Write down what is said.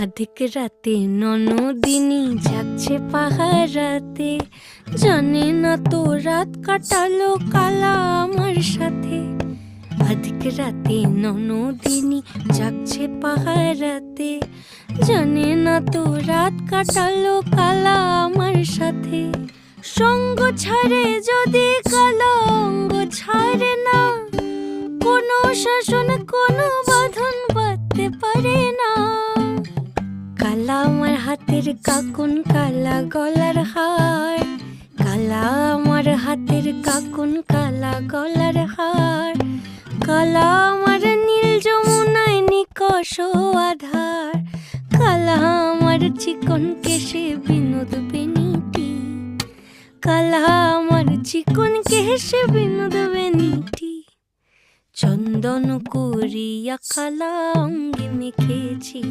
আধিক রাতে ননদিনী যাচ্ছে পাহারাতে, জানে না তো রাত কাটালো কালা আমার সাথে। আধিক রাতে ননদিনী যাচ্ছে পাহারাতে, জানে না তো রাত কাটালো কালা আমার সাথে। সঙ্গ ছাড়ে যদি কালা অঙ্গ ছাড়ে না, কোনো শাসন কোনো বাঁধন বাঁধতে পারে না। কালা আমার হাতের কাকুন কালা গলার হার, কালা আমার হাতের কাকুন কালা গলার হার। কালা আমার নীল যমুনায় নিকষ আধার, কালা আমার চিকন কেশে বিনোদ বেনিটি, কালা আমার চিকন কেশে বিনোদ বেনিটি। চন্দন করিয়া কালা অঙ্গে মেখেছি,